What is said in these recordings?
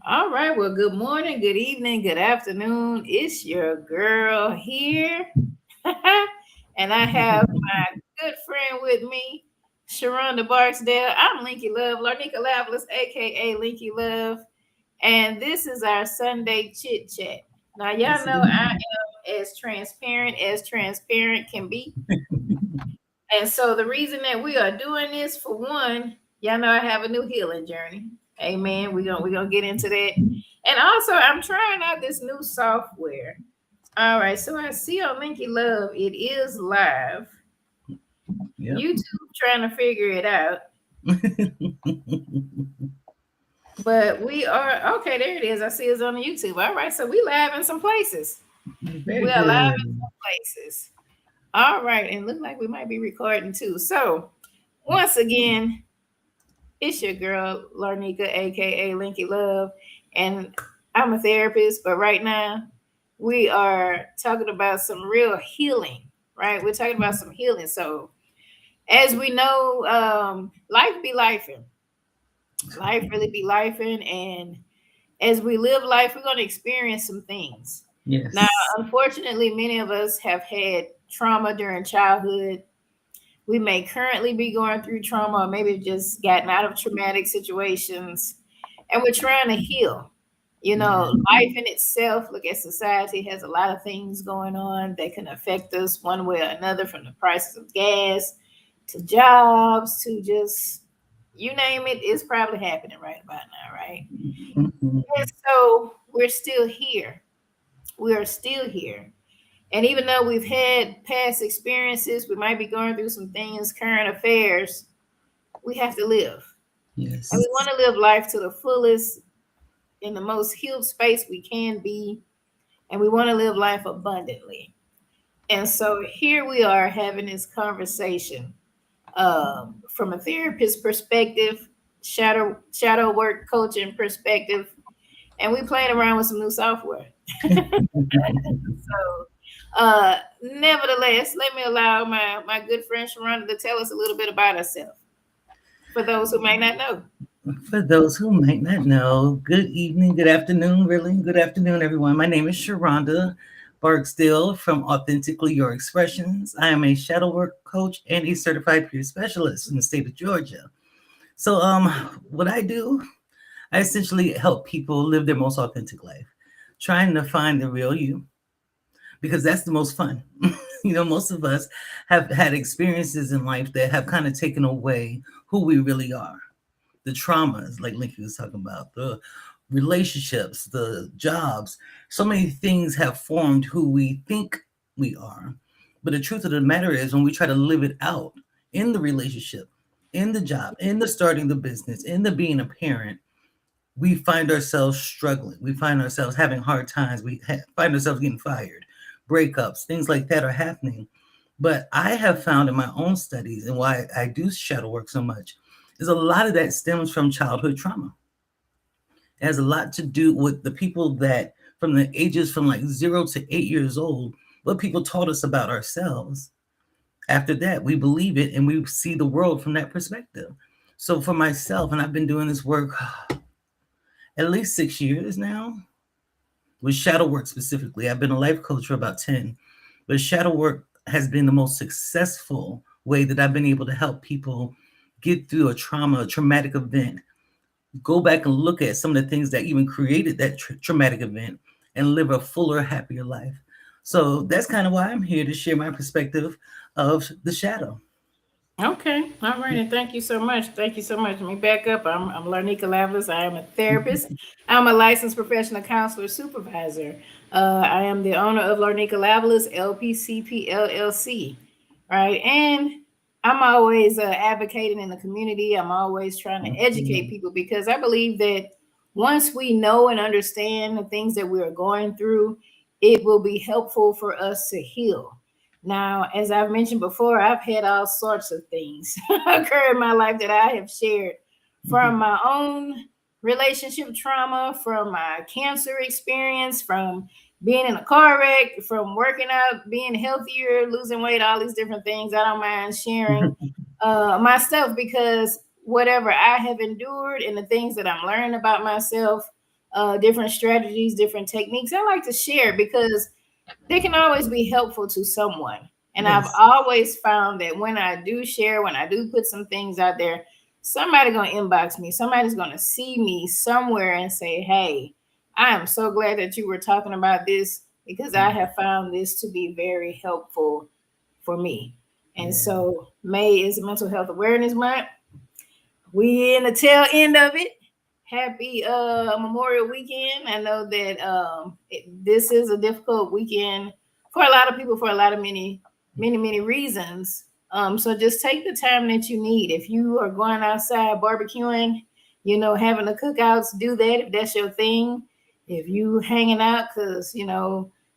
All right. Well, good morning, good evening, good afternoon. It's your girl here. And I have my good friend with me, Sheronda Barksdale. I'm Linkie Love, Larnica Lavelis, aka Linkie Love. And this is our Sunday chit-chat. Now, y'all Yes, it know is. I am as transparent can be. And so the reason that we are doing this, for one, y'all know I have a new healing journey. Amen. We're gonna get into that. And also I'm trying out this new software. All right, so I see on Linky Love, it is live. Yep. YouTube trying to figure it out. But we are okay, there it is. I see it's on the YouTube. All right, so we live in some places. We Very are live in good. some places. All right, and look like we might be recording too. So once again, it's your girl, Larnica, aka Linky Love, and I'm a therapist, but right now we are talking about some real healing, right? We're talking about some healing. So, as we know, life be lifing. Life really be lifing. And as we live life, we're going to experience some things. Now, Yes. unfortunately, many of us have had trauma during childhood. We may currently be going through trauma, or maybe just gotten out of traumatic situations, and we're trying to heal. You know, Yeah. life in itself, look at society, has a lot of things going on that can affect us one way or another, from the prices of gas to jobs to just you name it, it's probably happening right about now, right? And Mhm. so we're still here. We are still here. And even though we've had past experiences, we might be going through some things, current affairs, we have to live. And we Yes. want to live life to the fullest, in the most healed space we can be. And we want to live life abundantly. And so here we are having this conversation, from a therapist perspective, shadow work coaching perspective, and we playing around with some new software. Nevertheless, let me allow my good friend Sheronda to tell us a little bit about herself for those who may not know. For those who might not know, good evening, good afternoon, really. Good afternoon, everyone. My name is Sheronda Barksdale from Authentically Your Expressions. I am a shadow work coach and a certified peer specialist in the state of Georgia. So, what I do, I essentially help people live their most authentic life, trying to find the real you, because that's the most fun. Most of us have had experiences in life that have kind of taken away who we really are. The traumas, like Linky was talking about, the relationships, the jobs, so many things have formed who we think we are. But the truth of the matter is, when we try to live it out in the relationship, in the job, in the starting the business, in the being a parent, we find ourselves struggling. We find ourselves having hard times. Find ourselves getting fired, breakups, things like that are happening. But I have found in my own studies, and why I do shadow work so much, is a lot of that stems from childhood trauma. It has a lot to do with the people that, from the ages from like 0 to 8 years old, what people taught us about ourselves. After that, we believe it and we see the world from that perspective. So for myself, and I've been doing this work at least 6 years now, with shadow work specifically. I've been a life coach for about 10, but shadow work has been the most successful way that I've been able to help people get through a traumatic event, go back and look at some of the things that even created that traumatic event and live a fuller, happier life. So that's kind of why I'm here to share my perspective of the shadow. Okay, all right, and thank you so much. Thank you so much. Let me back up. I'm Larnica Lavlis. I am a therapist. I'm a licensed professional counselor supervisor. I am the owner of Larnica Lavlis LPCP LLC, right? And I'm always advocating in the community. I'm always trying to educate people, because I believe that once we know and understand the things that we are going through, it will be helpful for us to heal. Now, as I've mentioned before, I've had all sorts of things occur in my life that I have shared, from my own relationship trauma, from my cancer experience, from being in a car wreck, from working out, being healthier, losing weight, all these different things. I don't mind sharing my stuff, because whatever I have endured and the things that I'm learning about myself, different strategies, different techniques. I like to share because they can always be helpful to someone. And I've Yes. always found that when I do share, when I do put some things out there, somebody's gonna inbox me. Somebody's gonna see me somewhere and say, "Hey, I am so glad that you were talking about this because I have found this to be very helpful for me." And Yeah. so May is Mental Health Awareness Month. We in the tail end of it. Happy Memorial Weekend. I know that this is a difficult weekend for a lot of people for a lot of many reasons. So just take the time that you need. If you are going outside barbecuing, having the cookouts, do that if that's your thing. If you hanging out because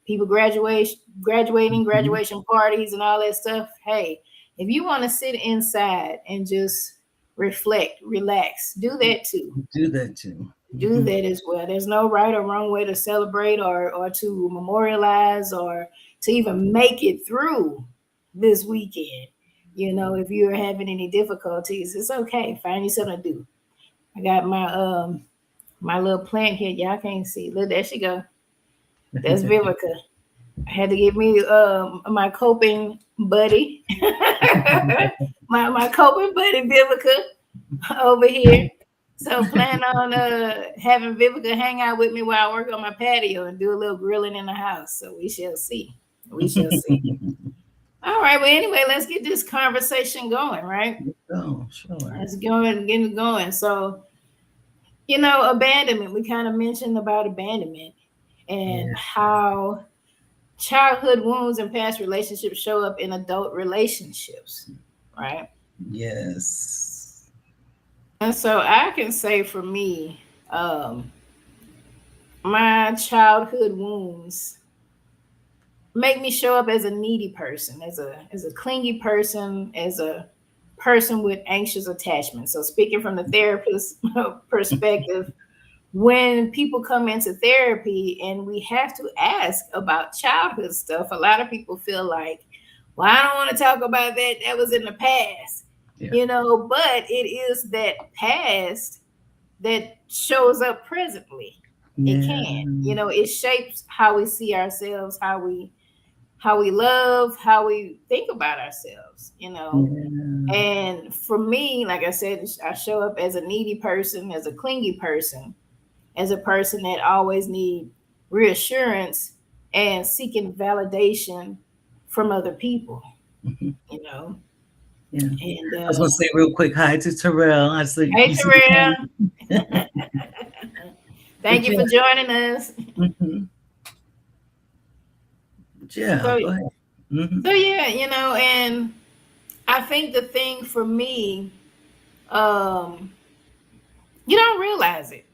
people graduating, Mhm. graduation parties and all that stuff, hey, if you want to sit inside and just reflect, relax, do that too. Do that too. Do Hmm. that as well. There's no right or wrong way to celebrate or to memorialize or to even make it through this weekend. If you're having any difficulties, it's okay. Find you something to do. I got my little plant here. Y'all can't see. Look, there she go. That's Vivica. I had to get me my coping buddy. my coping buddy Vivica over here. So plan on having Vivica hang out with me while I work on my patio and do a little grilling in the house. So we shall see. We shall see. All right. Well, anyway, let's get this conversation going, right? Oh, sure. Let's go and get it going. So, abandonment. We kind of mentioned about abandonment and Yeah. how childhood wounds and past relationships show up in adult relationships, right? Yes. And so I can say for me, my childhood wounds make me show up as a needy person, as a clingy person, as a person with anxious attachment. So speaking from the therapist perspective, when people come into therapy and we have to ask about childhood stuff, a lot of people feel like, well, I don't want to talk about that. That was in the past, Yeah. but it is that past that shows up presently. It Yeah. can, it shapes how we see ourselves, how we love, how we think about ourselves. Yeah. And for me, like I said, I show up as a needy person, as a clingy person, as a person that always need reassurance and seeking validation from other people, Mhm. you know. Yeah. And I was gonna say real quick hi to Terrell. I see hey, you see the Terrell, phone. thank But you yeah. for joining us. Hmm. But yeah, So, go ahead. Hmm. so yeah, and I think the thing for me, um, you don't realize it.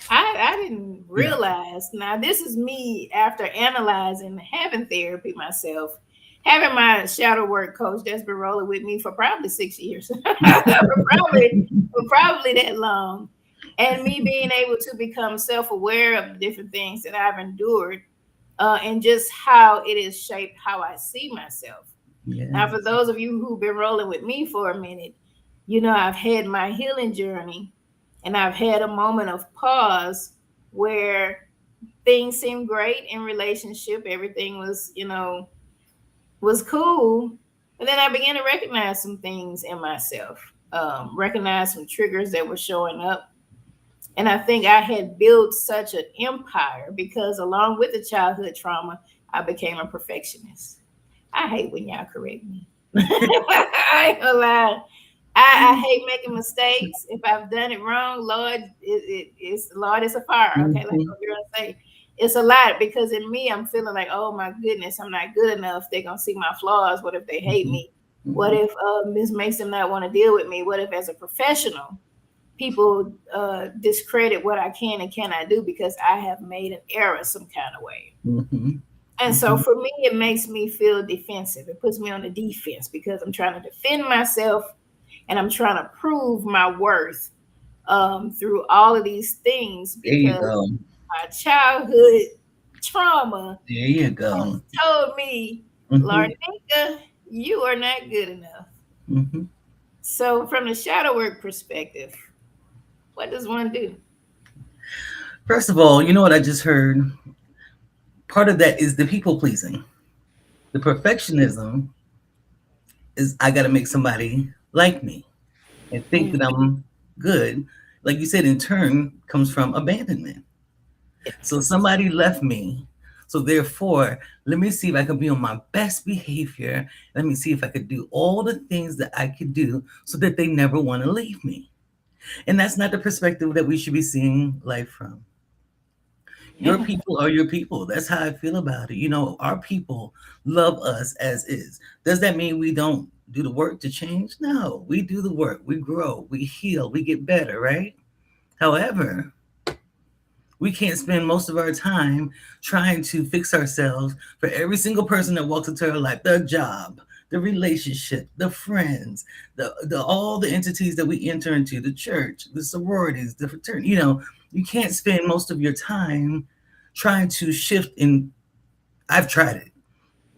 I didn't Yeah. realize. Now, this is me after analyzing, having therapy myself, having my shadow work coach that's been rolling with me for probably 6 years, for probably that long, and me being able to become self aware of the different things that I've endured, and just how it has shaped how I see myself. Now, for Yes. those of you who've been rolling with me for a minute, I've had my healing journey and I've had a moment of pause where things seemed great in relationship. Everything was cool. And then I began to recognize some things in myself, recognize some triggers that were showing up. And I think I had built such an empire because along with the childhood trauma, I became a perfectionist. I hate when y'all correct me. I ain't gonna lie. I hate making mistakes. If I've done it wrong, Lord, it's Lord, it's a fire. Okay, like Mhm. what you're gonna say. It's a lot because in me, I'm feeling like, oh my goodness, I'm not good enough. They're gonna see my flaws. What if they hate Mhm. me? What Mhm. if this makes them not want to deal with me? What if, as a professional, people discredit what I can and cannot do because I have made an error some kind of way? Mhm. And so Mhm. for me, it makes me feel defensive. It puts me on the defense because I'm trying to defend myself and I'm trying to prove my worth through all of these things There you because go. my childhood trauma There you has go. told me, Mhm. Larnika, you are not good enough. Mhm. So, from the shadow work perspective, what does one do? First of all, you know what I just heard? Part of that is the people pleasing. The perfectionism is I got to make somebody like me and think Yeah. that I'm good. Like you said, in turn comes from abandonment. So Yes. somebody left me. So therefore, let me see if I can be on my best behavior. Let me see if I could do all the things that I could do so that they never want to leave me. And that's not the perspective that we should be seeing life from. Your Yeah. people are your people. That's how I feel about it. You know, our people love us as is. Does that mean we don't do the work to change? No, we do the work. We grow, we heal, we get better, right? However, we can't spend most of our time trying to fix ourselves for every single person that walks into our life, the job, the relationship, the friends, the all the entities that we enter into, the church, the sororities, the fraternity. You know, you can't spend most of your time trying to shift in. I've tried it.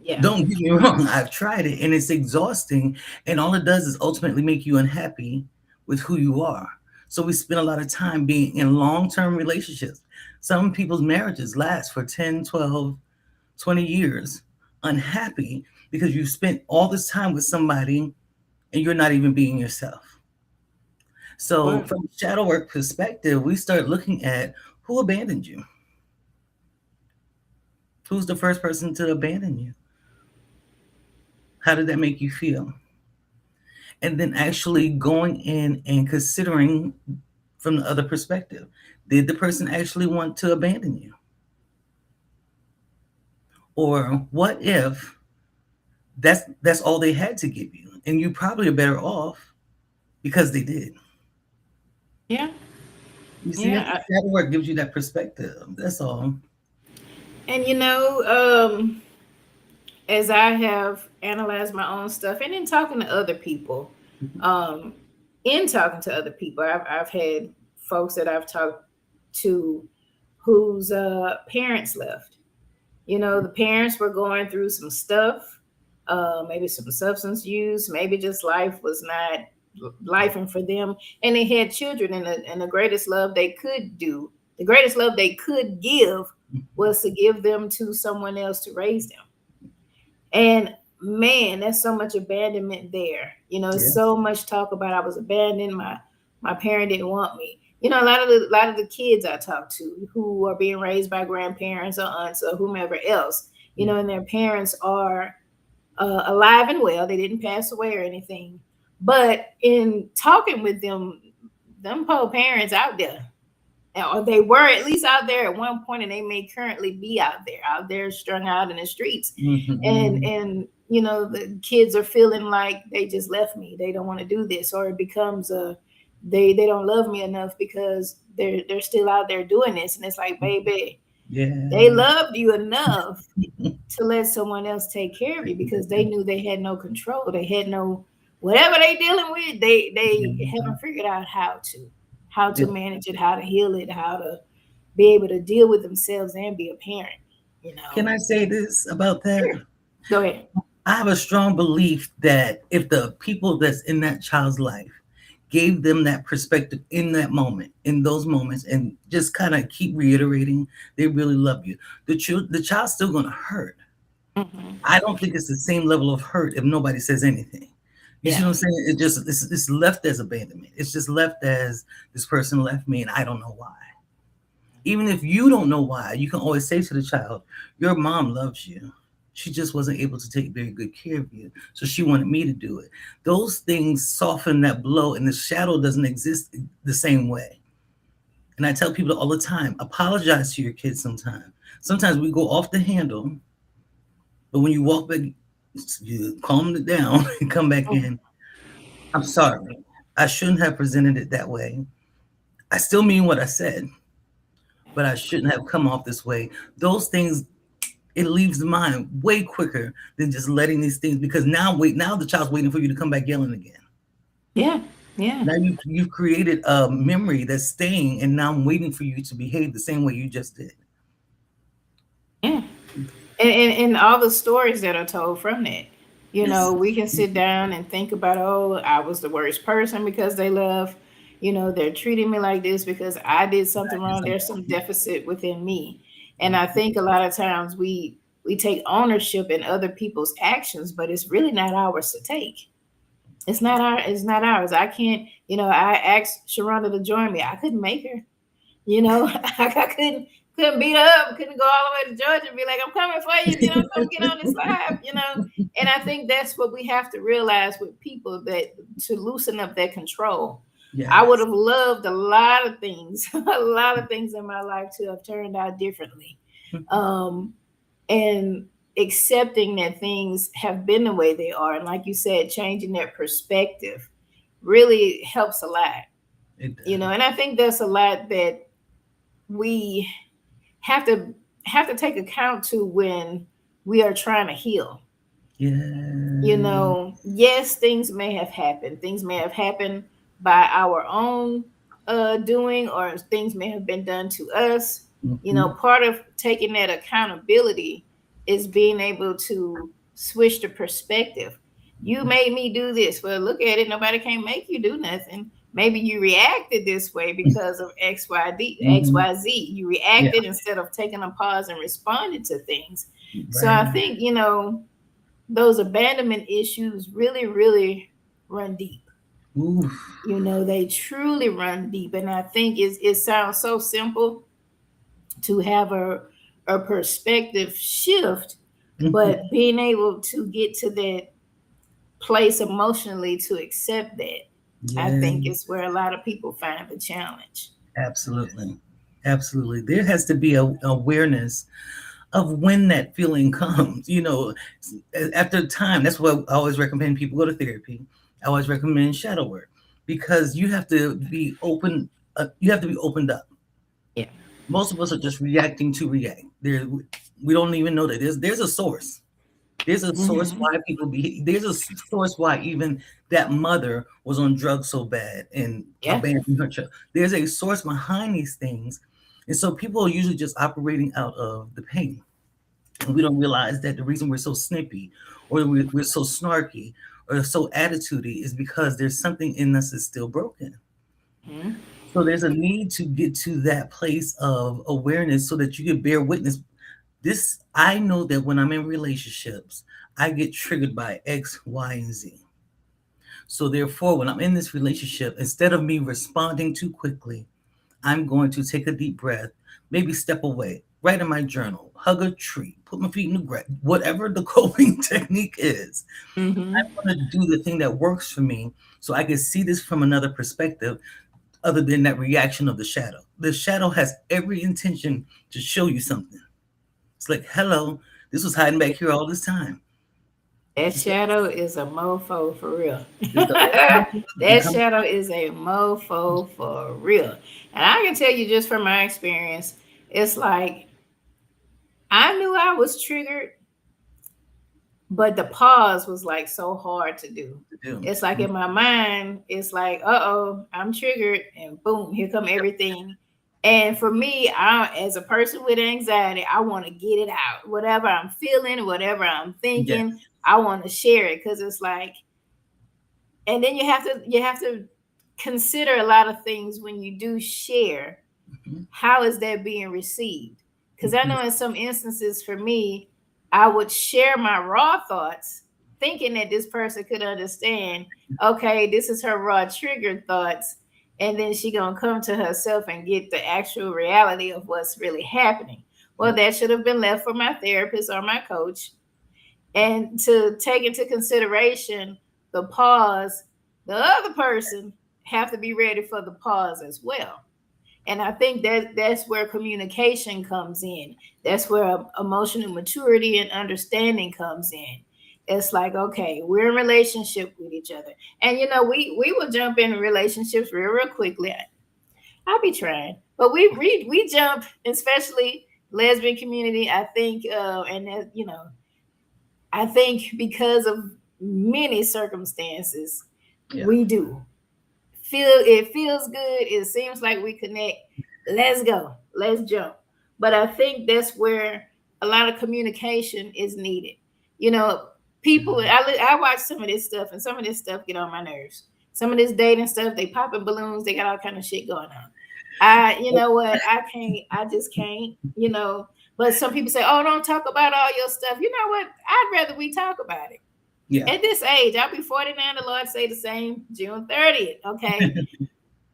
Yeah. Don't get me wrong, I've tried it and it's exhausting. And all it does is ultimately make you unhappy with who you are. So we spend a lot of time being in long term relationships. Some people's marriages last for 10, 12, 20 years, unhappy because you spent all this time with somebody and you're not even being yourself. So, Wow. from a shadow work perspective, we start looking at who abandoned you. Who's the first person to abandon you? How did that make you feel? And then actually going in and considering from the other perspective. Did the person actually want to abandon you? Or what if that's all they had to give you? And you probably are better off because they did. Yeah. You see, that's Yeah. shadow work gives you that perspective. That's all. And as I have analyzed my own stuff and in talking to other people, um, in talking to other people, I've had folks that I've talked to whose parents left. The parents were going through some stuff, maybe some substance use, maybe just life was not life and for them, and they had children, and the greatest love they could do, the greatest love they could give was to give them to someone else to raise them. And man, there's so much abandonment there. Yeah. So much talk about I was abandoned, my parent didn't want me. A lot of the kids I talk to who are being raised by grandparents or aunts or whomever else, Yeah. and their parents are alive and well. They didn't pass away or anything. But in talking with them poor parents out there, or they were at least out there at one point, and they may currently be out there strung out in the streets. and Mm-hmm. and the kids are feeling like they just left me, they don't want to do this, or it becomes a they don't love me enough because they're still out there doing this. And it's like, baby, they Yeah. loved you enough to let someone else take care of you because they knew they had no control, they had no, whatever they dealing with, they haven't figured out how to Yeah. manage it, how to heal it, how to be able to deal with themselves and be a parent, you Can know. I say this about that? Sure. Go ahead. I have a strong belief that if the people that's in that child's life gave them that perspective in that moment, in those moments, and just kind of keep reiterating they really love you, the child's still going to hurt. Hmm. I don't think it's the same level of hurt if nobody says anything. You see Yeah. what I'm saying? It's left as abandonment. It's just left as this person left me and I don't know why. Even if you don't know why, you can always say to the child, your mom loves you. She just wasn't able to take very good care of you. So she wanted me to do it. Those things soften that blow, and the shadow doesn't exist the same way. And I tell people all the time, apologize to your kids sometimes. Sometimes we go off the handle, but when you walk back, you calm it down and come back Mhm. in. I'm sorry. I shouldn't have presented it that way. I still mean what I said, but I shouldn't have come off this way. Those things, it leaves the mind way quicker than just letting these things, because now the child's waiting for you to come back yelling again. Yeah. Yeah. Now you've created a memory that's staying, and now I'm waiting for you to behave the same way you just did. Yeah. And all the stories that are told from that. Yes. We can sit down and think about, oh, I was the worst person because they left. they're treating me like this because I did I something did wrong. something There's some wrong. deficit within me. And I Mhm. think a lot of times we take ownership in other people's actions, but it's really not ours to take. It's not ours. I can't, I asked Sheronda to join me. I couldn't make her. I couldn't beat her up, couldn't go all the way to Georgia and be like, I'm coming for you, come get on this live. And I think that's what we have to realize with people, that to loosen up their control. I would Yes. have loved a lot of things, a lot of things in my life to have turned out differently. Mhm. Um, and accepting that things have been the way they are. And like you said, changing that perspective really helps a lot. It does. And I think that's a lot that we have to take account to when we are trying to heal. Yeah. Yes, things may have happened. Things may have happened by our own doing, or things may have been done to us. Mhm. Part of taking that accountability is being able to switch the perspective. You Mhm. made me do this. Well, look at it. Nobody can make you do nothing. Maybe you reacted this way because of Mhm. XYZ. You Yeah. reacted instead of taking a pause and responding to things. So I Right. think, those abandonment issues really, really run deep. Oof. They truly run deep. And I think it sounds so simple to have a perspective shift, Mhm. but being able to get to that place emotionally to accept that, I Yeah. think is where a lot of people find the challenge. Absolutely. Absolutely. There has to be a awareness of when that feeling comes. After time. That's why I always recommend people go to therapy. I always recommend shadow work because you have to be open. You have to be opened up. Yeah. Most of us are just reacting to react. We don't even know that there's a source. There's a source Hmm. why people be. There's a source why even that mother was on drugs so bad and Yeah. abandoned her child. There's a source behind these things, and so people are usually just operating out of the pain. And we don't realize that the reason we're so snippy or we're so snarky or so attitudey is because there's something in us that's still broken. Hmm. So there's a need to get to that place of awareness so that you can bear witness. This I know that when I'm in relationships, I get triggered by X, Y, and Z. So therefore, when I'm in this relationship, instead of me responding too quickly, I'm going to take a deep breath, maybe step away, write in my journal, hug a tree, put my feet in the ground, whatever the coping technique is. Hmm. I'm going to do the thing that works for me so I can see this from another perspective other than that reaction of the shadow. The shadow has every intention to show you something. It's like, hello, this was hiding back here all this time. That It's the, shadow is a mofo for real. it's the old man. You can That come. shadow is a mofo for real. And I can tell you just from my experience, it's like I knew I was triggered, but the pause was like so hard to do. To do. It's like in my mind, it's like, uh-oh, I'm triggered, and boom, here come everything. And for me, as a person with anxiety, I want to get it out. Whatever I'm feeling, whatever I'm Yes. thinking, I want to share it because it's like, and then you have to consider a lot of things when you do share. Mhm. How is that being received? Because I Mhm. know in some instances for me, I would share my raw thoughts thinking that this person could understand, okay, this is her raw triggered thoughts, and then she gonna come to herself and get the actual reality of what's really happening. Well, Yep. that should have been left for my therapist or my coach, and to take into consideration the pause. The other person have to be ready for the pause as well. And I think that's where communication comes in. That's where emotional maturity and understanding comes in. It's like, okay, we're in relationship with each other. And we will jump in relationships real quickly. I'll be trying. But we jump, especially lesbian community, I think and that, I think because of many circumstances, Yeah. we do it feels good. It seems like we connect. Let's go. Let's jump. But I think that's where a lot of communication is needed. You know, people. Mhm. I watch some of this stuff, and some of this stuff get on my nerves. Some of this dating stuff, they popping balloons, they got all kind of shit going on. You know what, I can't, I just can't, you know. But some people say, oh, don't talk about all your stuff. You know what? I'd rather we talk about it. Yeah. At this age, I'll be 49, the Lord say the same June 30th. Okay.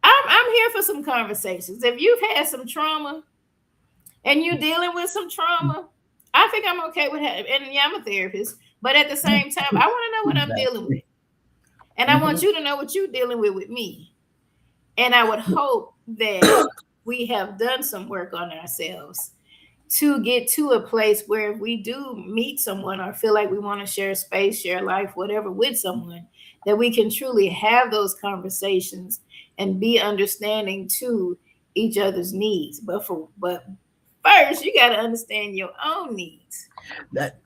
I'm here for some conversations. If you've had some trauma and you're dealing with some trauma, I think I'm okay with having, and yeah, I'm a therapist, but at the same time, I want to know what I'm dealing with. Exactly. And I want you to know what you're dealing with me. And I would hope that we have done some work on ourselves to get to a place where if we do meet someone or feel like we want to share space, share life, whatever with someone, that we can truly have those conversations and be understanding to each other's needs. But first, you got to understand your own needs. That,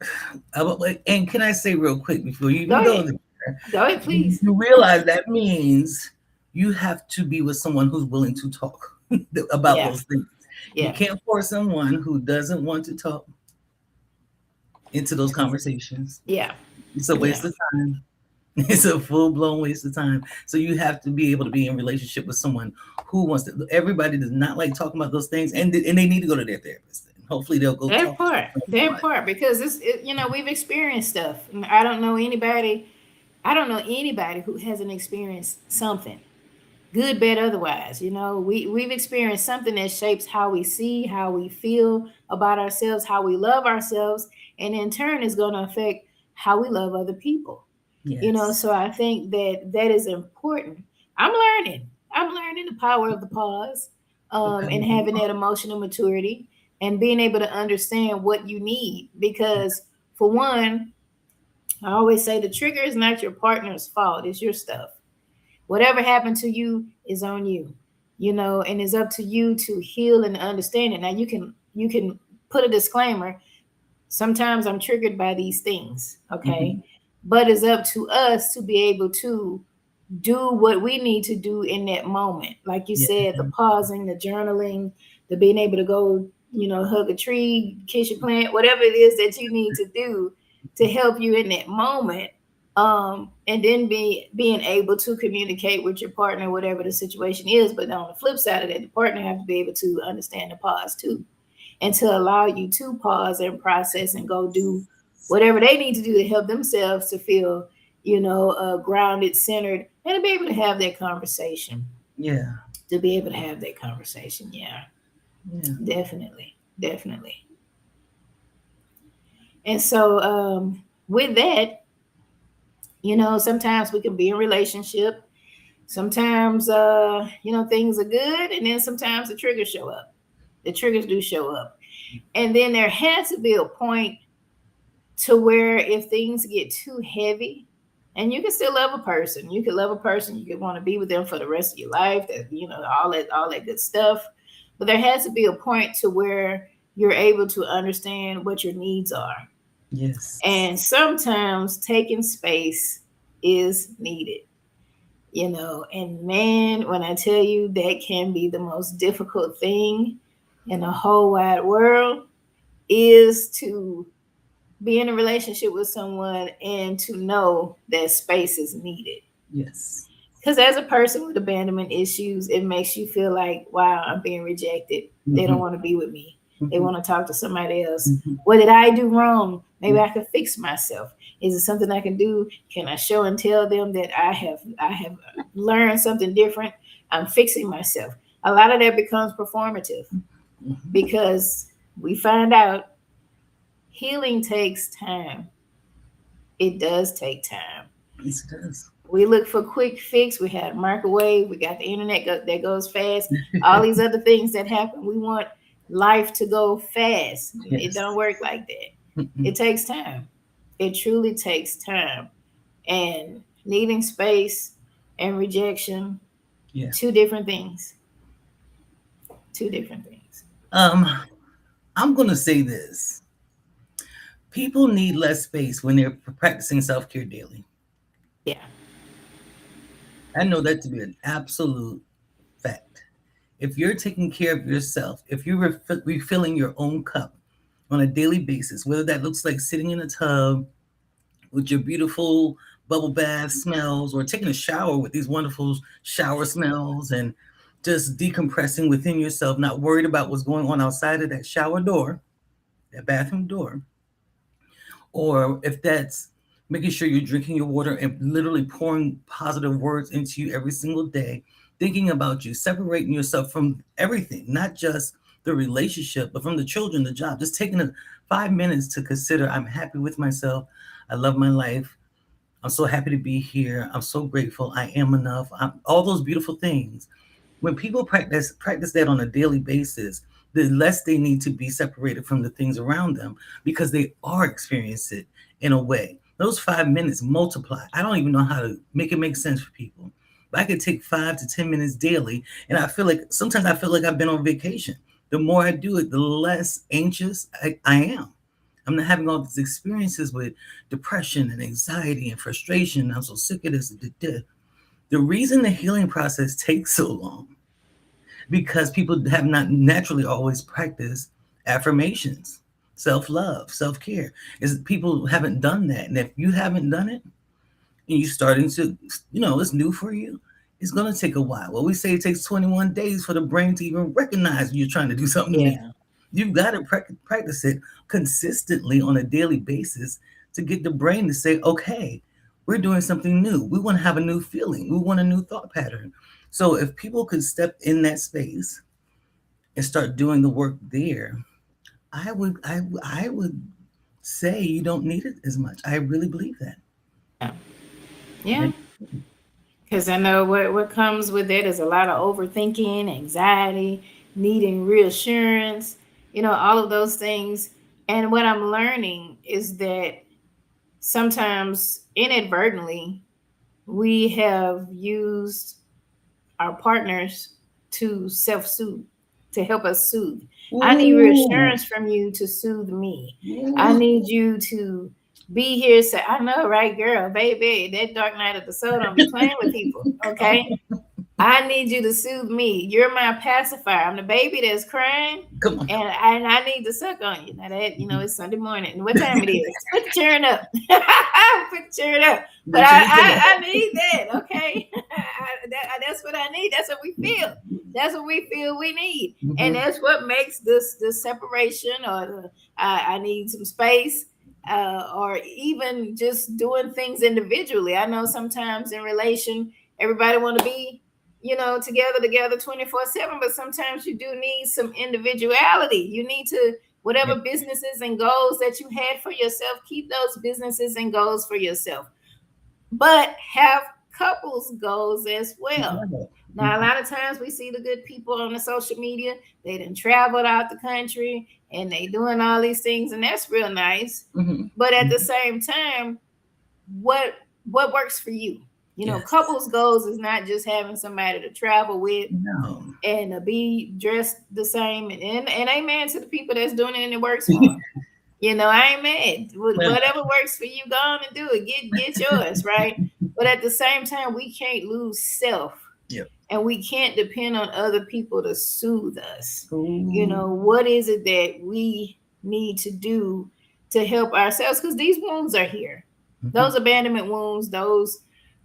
and can I say real quick before you Go even go ahead. there, Go ahead, please. you realize that means you have to be with someone who's willing to talk about Yeah. those things. You Yeah. can't force someone who doesn't want to talk into those conversations. Yeah. It's a Yeah. waste of time. It's a full blown waste of time. So you have to be able to be in relationship with someone who wants to. Everybody does not like talking about those things, and they need to go to their therapist. And hopefully, they'll go That talk to part. That someone. part. Because you know, we've experienced stuff. And I don't know anybody. I don't know anybody who hasn't experienced something, good, bad, otherwise. You know, we've experienced something that shapes how we see, how we feel about ourselves, how we love ourselves, and in turn is going to affect how we love other people. You know, Yes. so I think that that is important. I'm learning. I'm learning the power of the pause, Okay. and having that emotional maturity and being able to understand what you need. Because for one, I always say the trigger is not your partner's fault; it's your stuff. Whatever happened to you is on you, you know, and it's up to you to heal and understand it. Now you can put a disclaimer. Sometimes I'm triggered by these things, okay? Mhm. But it's up to us to be able to do what we need to do in that moment. Like you Yeah. said, the pausing, the journaling, the being able to go, you know, hug a tree, kiss your plant, whatever it is that you need to do to help you in that moment. And then being able to communicate with your partner, whatever the situation is. But on the flip side of that, the partner have to be able to understand the pause too, and to allow you to pause and process and go do whatever they need to do to help themselves to feel, you know, grounded, centered, and to be able to have that conversation. Yeah. To be able to have that conversation, yeah, Yeah. definitely, definitely. And so, with that, you know, sometimes we can be in relationship. Sometimes, you know, things are good, and then sometimes the triggers show up. The triggers do show up, and then there has to be a point to where if things get too heavy, and you can still love a person, you can love a person, you could want to be with them for the rest of your life, that, you know, all that good stuff, but there has to be a point to where you're able to understand what your needs are, Yes. and sometimes taking space is needed, you know. And man, when I tell you, that can be the most difficult thing in the whole wide world, is to be in a relationship with someone and to know that space is needed. Yes. Because as a person with abandonment issues, it makes you feel like, wow, I'm being rejected. They don't Hmm. want to be with me. They Hmm. want to talk to somebody else. Hmm. What did I do wrong? Maybe I could fix myself. Is it something I can do? Can I show and tell them that I have learned something different? I'm fixing myself. A lot of that becomes performative Hmm. because we find out healing takes time. It does take time. Yes, it does. We look for quick fix. We had microwave. We got the internet that goes fast. All these other things that happen. We want life to go fast. It Yes. don't work like that. Hmm. It takes time. It truly takes time. And needing space and rejection, Yeah. two different things. Two different things. Um, I'm gonna say this. People need less space when they're practicing self-care daily. Yeah. I know that to be an absolute fact. If you're taking care of yourself, if you're refilling your own cup on a daily basis, whether that looks like sitting in a tub with your beautiful bubble bath smells, or taking a shower with these wonderful shower smells, and just decompressing within yourself, not worried about what's going on outside of that shower door, that bathroom door, or if that's making sure you're drinking your water and literally pouring positive words into you every single day, thinking about you, separating yourself from everything, not just the relationship, but from the children, the job, just taking 5 minutes to consider, I'm happy with myself. I love my life. I'm so happy to be here. I'm so grateful. I am enough. All those beautiful things. When people practice that on a daily basis, the less they need to be separated from the things around them because they are experiencing it in a way. Those 5 minutes multiply. I don't even know how to make it make sense for people. But I could take 5 to 10 minutes daily, and I feel like sometimes I feel like I've been on vacation. The more I do it, the less anxious I am. I'm not having all these experiences with depression and anxiety and frustration. I'm so sick of this. The reason the healing process takes so long because people have not naturally always practiced affirmations, self-love, self-care. Is people haven't done that. And if you haven't done it and you're starting to, it's new for you, it's going to take a while. Well, we say it takes 21 days for the brain to even recognize you're trying to do something new. Yeah. You've got to practice it consistently on a daily basis to get the brain to say, okay, we're doing something new. We want to have a new feeling. We want a new thought pattern. So if people could step in that space and start doing the work there, I would say you don't need it as much. I really believe that. Yeah. Yeah. Because I know what comes with it is a lot of overthinking, anxiety, needing reassurance, all of those things. And what I'm learning is that sometimes inadvertently we have used our partners to self soothe, to help us soothe. I need Ooh, reassurance from you to soothe me. I ooh, need you to be here. Say, I know, right, girl, baby, that dark night of the soul don't be playing with people. Okay. I need you to soothe me. You're my pacifier. I'm the baby that's crying, come on. and I need to suck on you. Now that it's Sunday morning. What time it is? Put the churn up. Put the churn up. But Make sure you come I need that. Okay, that's what I need. That's what we feel. That's what we feel we need, and on. that's what makes this separation or I need some space. Or even just doing things individually. I know sometimes in relation, everybody want to be together 24/7, but sometimes you do need some individuality. You need to, whatever Yep. businesses and goals that you had for yourself, keep those businesses and goals for yourself, but have couples goals as well. Together. Now, a lot of times we see the good people on the social media, they done traveled out the country and they doing all these things, and that's real nice. Hmm. But at the same time, what what works for you? Yes. Couples goals is not just having somebody to travel with No. and be dressed the same. And amen to the people that's doing it and it works for them. I ain't mad. Well, Whatever works for you, go on and do it. Get yours, right? But at the same time, we can't lose self, yep. and we can't depend on other people to soothe us. Ooh. What is it that we need to do to help ourselves? Because these wounds are here. Mhm. Those abandonment wounds, those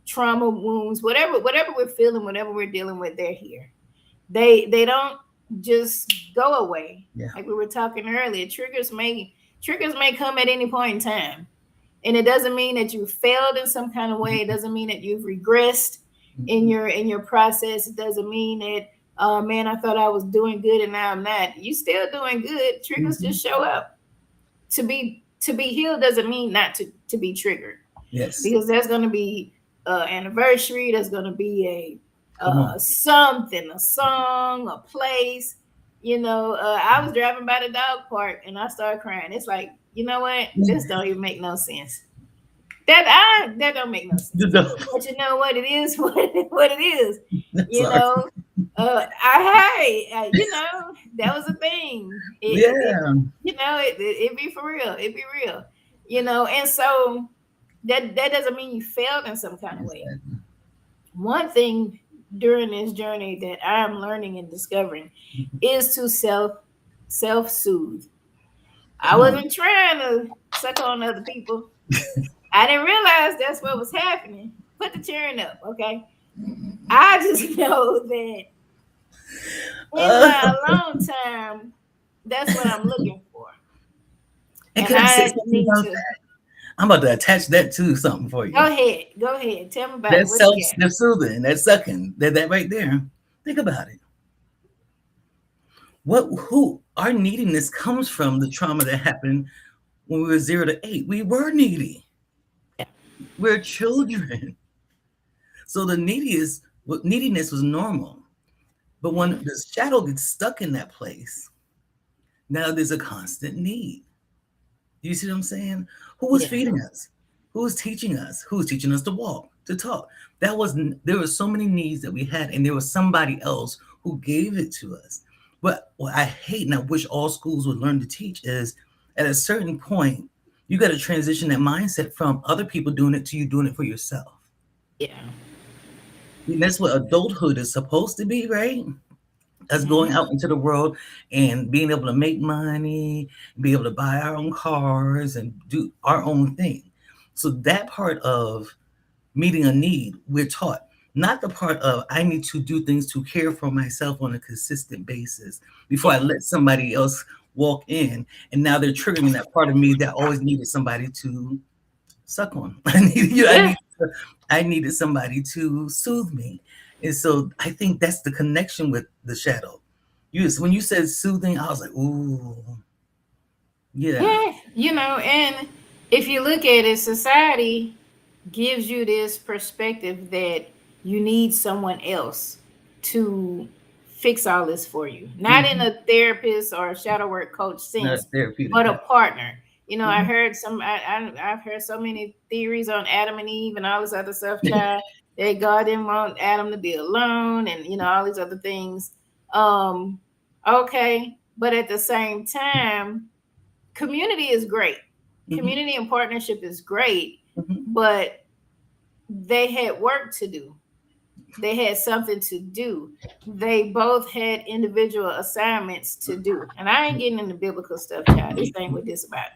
trauma wounds, whatever we're feeling, whatever we're dealing with, they're here. They don't just go away. Yeah. Like we were talking earlier, triggers may come at any point in time. And it doesn't mean that you failed in some kind of way. It doesn't mean that you've regressed in Mhm. your process. It doesn't mean that, oh man, I thought I was doing good and now I'm not. You still doing good. Triggers Mhm. just show up. To be healed doesn't mean not to be triggered, Yes. because there's going to be anniversary. There's going to be a Come on. something, a song, a place. I was driving by the dog park and I started crying. It's like, you know what? This don't even make no sense. That don't make no sense. But you know what? It is what it is. You Sorry. know, that was a thing. Yeah. It be for real. It be real. And so that doesn't mean you failed in some kind of way. Exactly. One thing during this journey that I'm learning and discovering is to self soothe. I Come on. wasn't trying to suck on other people. I didn't realize that's what was happening. Put the cheering up, okay? I just know that in Uh, my alone time, that's what I'm looking for. and And can I say I something need about to that? I'm about to attach that to something for go you. ahead. Go ahead. Tell me about it. That's What you got? self-soothing, that's sucking, that right there. Think about it. Who our neediness comes from the trauma that happened when we were 0 to 8. We were needy. Yeah. We're children. So the neediness was normal. But when Mhm. the shadow gets stuck in that place, now there's a constant need. You see what I'm saying? Who was Yeah. feeding us? Who was teaching us? Who was teaching us to walk, to talk? There were so many needs that we had, and there was somebody else who gave it to us. But what I hate and I wish all schools would learn to teach is at a certain point, you got to transition that mindset from other people doing it to you doing it for yourself. Yeah. And that's what adulthood is supposed to be, right? Us going Mhm. out into the world and being able to make money, be able to buy our own cars and do our own thing. So that part of meeting a need, we're taught. Not the part of I need to do things to care for myself on a consistent basis before I Yeah. let somebody else walk in. And now they're triggering that part of me that always needed somebody to suck on. Yeah. I needed somebody to soothe me. And so I think that's the connection with the shadow. When you said soothing, I was like, ooh, yeah. Yeah. And if you look at it, society gives you this perspective that you need someone else to fix all this for you. Not in Hmm. a therapist or a shadow work coach Not sense, therapeutic. but a Yeah. partner. I Hmm. heard I've heard so many theories on Adam and Eve and all this other stuff, child, that God didn't want Adam to be alone and all these other things. Um, okay, but at the same time, community is great. Hmm. Community and partnership is great, Hmm. but they had work to do. They had something to do. They both had individual assignments to do. And I ain't getting into biblical stuff, child. This ain't what this about.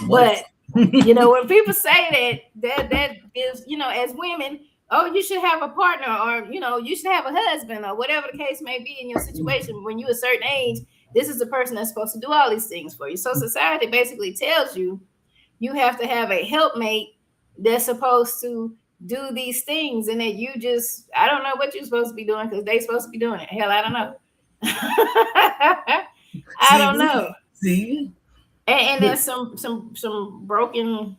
What? But when people say that gives, as women, oh, you should have a partner, or you should have a husband, or whatever the case may be in your situation. When you're a certain age, this is the person that's supposed to do all these things for you. So society basically tells you you have to have a helpmate that's supposed to do these things, and that you just, I don't know what you're supposed to be doing because they're supposed to be doing it. Hell, I don't know. I See, don't know. see, And there's some broken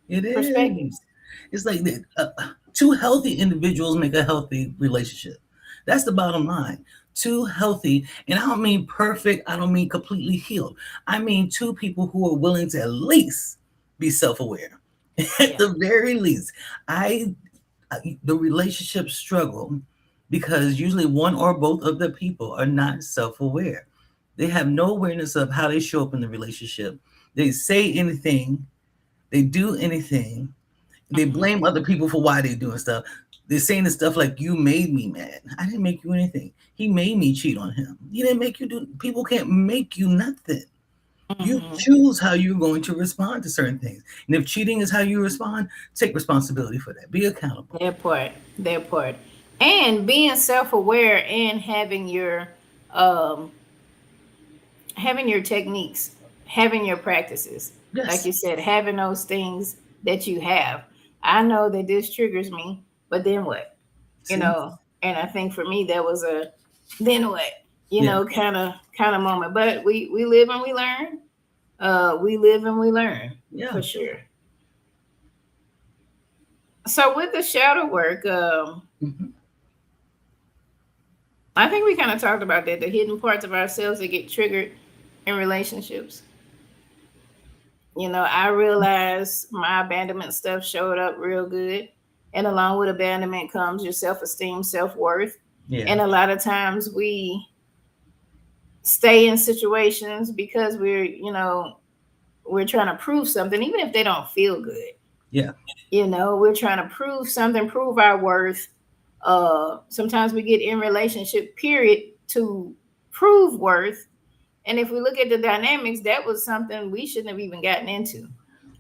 it is. perspectives. It's like that. Two healthy individuals make a healthy relationship. That's the bottom line. Two healthy, and I don't mean perfect. I don't mean completely healed. I mean two people who are willing to at least be self-aware. At Yeah. the very least, I the relationship struggle because usually one or both of the people are not self-aware. They have no awareness of how they show up in the relationship. They say anything, they do anything, they Mhm. blame other people for why they're doing stuff. They're saying the stuff like, "You made me mad. I didn't make you anything. He made me cheat on him. He didn't make you do." People can't make you nothing. You Mhm. choose how you're going to respond to certain things. And if cheating is how you respond, take responsibility for that. Be accountable. That part, and being self-aware and um having your techniques, having your practices, like Yes. you said, having those things that you have. I know that this triggers me, but then what? See? And I think for me that was a then what? Yeah. Kind of moment. But we live and we learn. We live and we learn Yeah. for sure. So with the shadow work, Hmm. I think we kind of talked about that, the hidden parts of ourselves that get triggered in relationships. I realized my abandonment stuff showed up real good. And along with abandonment comes your self esteem, self worth. Yeah. And a lot of times we stay in situations because we're trying to prove something, even if they don't feel good. Yeah. We're trying to prove something, prove our worth. Sometimes we get in relationship, period, to prove worth. And if we look at the dynamics, that was something we shouldn't have even gotten into.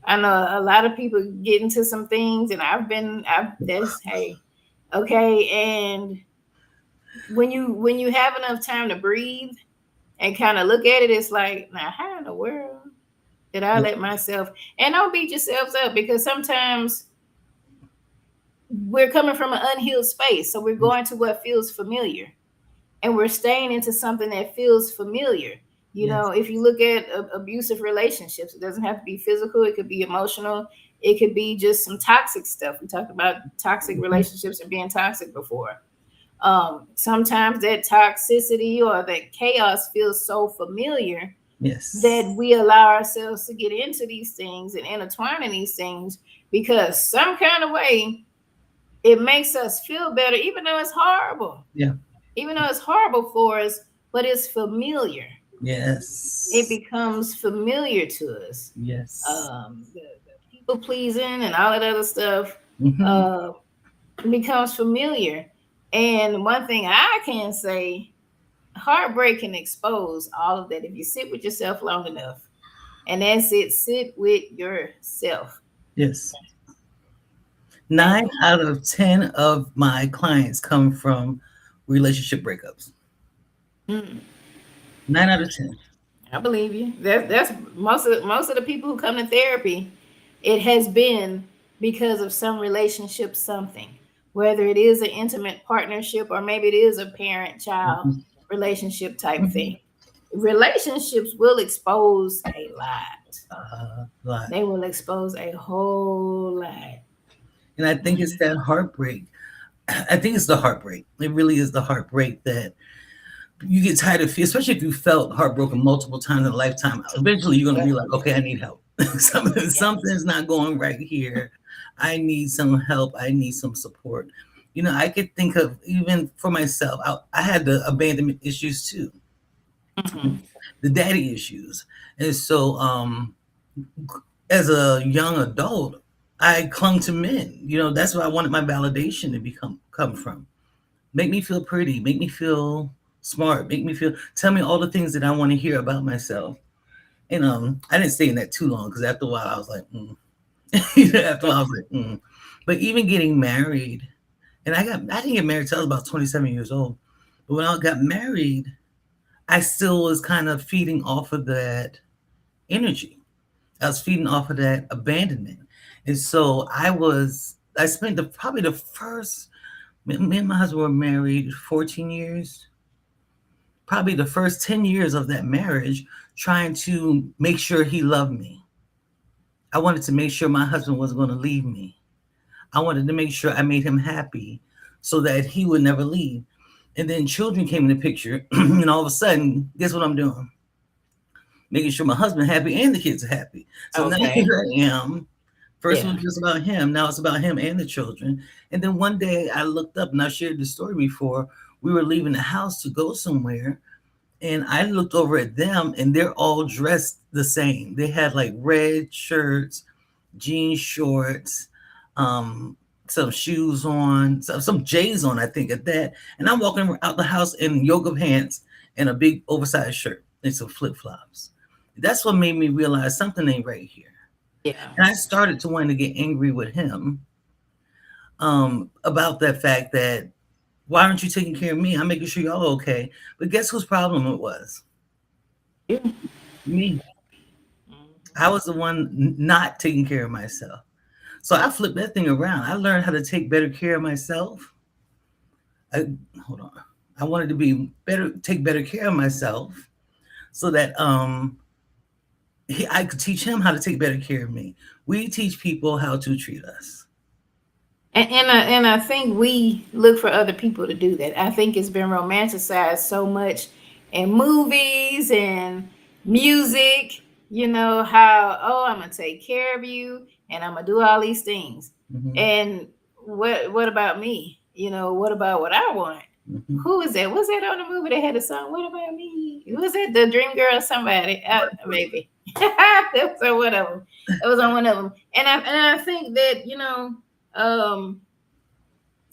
I know a lot of people get into some things, and I've that's hey, okay. And when you have enough time to breathe and kind of look at it, it's like, now how in the world did I Yeah. let myself? And don't beat yourselves up, because sometimes we're coming from an unhealed space, so we're going to what feels familiar, and we're staying into something that feels familiar. Yes. If you look at abusive relationships, it doesn't have to be physical, it could be emotional, it could be just some toxic stuff. We talked about toxic Mhm. relationships and being toxic before. Sometimes that toxicity or that chaos feels so familiar that Yes. we allow ourselves to get into these things and intertwine in these things, because some kind of way it makes us feel better, even though it's horrible, Yeah. even though it's horrible for us, but it's familiar. It Yes. becomes familiar to us. Yes. The people pleasing and all that other stuff Hmm. uh, becomes familiar. And one thing I can say, heartbreak can expose all of that if you sit with yourself long enough. And that's it. Sit with yourself. Yes. And 9 out of 10 of my clients come from relationship breakups. mm, 9 out of 10. I believe you. That's most of the people who come to therapy. It has been because of some relationship, something, whether it is an intimate partnership or maybe it is a parent-child Mhm. relationship type Mhm. thing. Relationships will expose a lot. Lot. They will expose a whole lot. And I think it's that heartbreak. I think it's the heartbreak. It really is the heartbreak that you get tired of, especially if you felt heartbroken multiple times in a lifetime. Eventually, you're going to Yep. be like, okay, I need help. Yep. Something's not going right here. I need some help. I need some support. I could think of, even for myself, I had the abandonment issues too, Mhm. the daddy issues. And so, as a young adult, I clung to men. That's where I wanted my validation to come from. Make me feel pretty, make me feel smart, tell me all the things that I want to hear about myself. And I didn't stay in that too long, because after a while I was like, after a while I was like, But even getting married, and I didn't get married till I was about 27 years old. But when I got married, I still was kind of feeding off of that energy. I was feeding off of that abandonment. And so I spent probably the first, me and my husband were married 14 years, probably the first 10 years of that marriage, trying to make sure he loved me. I wanted to make sure my husband wasn't going to leave me. I wanted to make sure I made him happy so that he would never leave. And then children came in the picture, and all of a sudden, guess what I'm doing? Making sure my husband happy and the kids are happy. So now Okay. here I am. First it Yeah. was just about him. Now it's about him and the children. And then one day I looked up, and I shared this story before. We were leaving the house to go somewhere, and I looked over at them, and they're all dressed the same. They had like red shirts, jean shorts, um, some shoes on, some J's on, I think, at that. And I'm walking out the house in yoga pants and a big oversized shirt and some flip flops. That's what made me realize something ain't right here. Yeah. And I started to want to get angry with him, about that fact that, why aren't you taking care of me? I'm making sure y'all are okay. But guess whose problem it was? You. Me. I Mhm. was the one not taking care of myself. So I flipped that thing around. I learned how to take better care of myself. I, hold on. I wanted to be better, take better care of myself, so that I could teach him how to take better care of me. We teach people how to treat us. And I think we look for other people to do that. I think it's been romanticized so much in movies and music. How, oh, I'm gonna take care of you and I'm gonna do all these things. Hmm. And what about me? What about what I want? Hmm. Who is that? Was that on the movie that had a song? What about me? Was it the Dream Girl? Somebody, maybe. So whatever. It was on one of them. And I think that um,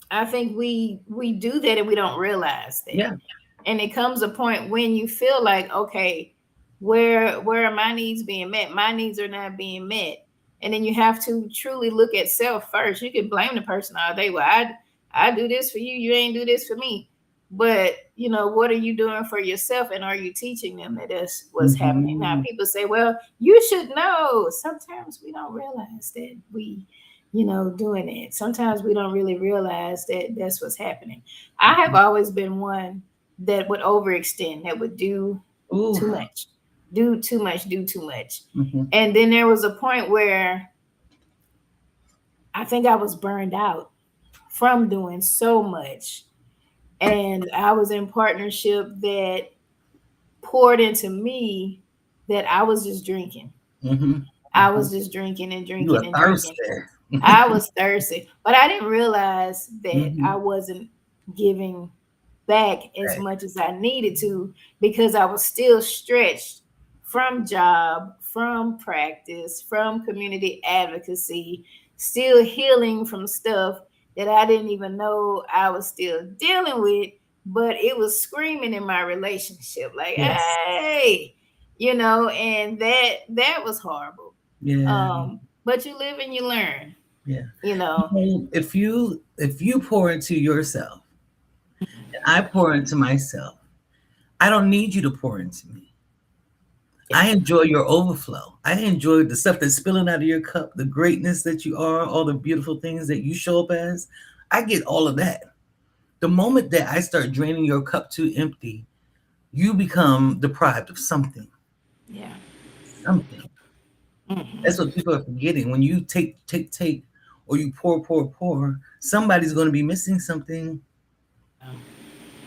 I think we do that and we don't realize that. Yeah. And it comes a point when you feel like, okay, where are my needs being met? My needs are not being met. And then you have to truly look at self first. You can blame the person all day. Well, I do this for you, you ain't do this for me. But what are you doing for yourself, and are you teaching them that that's what's happening? Now, Mm-hmm. people say, well, you should know. Sometimes we don't realize that we doing it. Sometimes we don't really realize that that's what's happening. I have always been one that would overextend, that would do Ooh. too much, do too much, do too much. Mm-hmm. And then there was a point where I think I was burned out from doing so much. And I was in partnership that poured into me, that I was just drinking. Mm-hmm. I Mm-hmm. was just drinking and You drinking are and drinking. thirsty. I was thirsty, but I didn't realize that I Mm-hmm. wasn't giving back as Right. much as I needed to, because I was still stretched from job, from practice, from community advocacy, still healing from stuff that I didn't even know I was still dealing with, but it was screaming in my relationship like, Yes. hey, and that was horrible. Yeah. But you live and you learn, Yeah. you know. Well, if you pour into yourself, and I pour into myself, I don't need you to pour into me. Yeah. I enjoy your overflow. I enjoy the stuff that's spilling out of your cup, the greatness that you are, all the beautiful things that you show up as. I get all of that. The moment that I start draining your cup too empty, you become deprived of something. Yeah. Something. That's Hmm. what people are forgetting. When you take, or you pour, somebody's going to be missing something.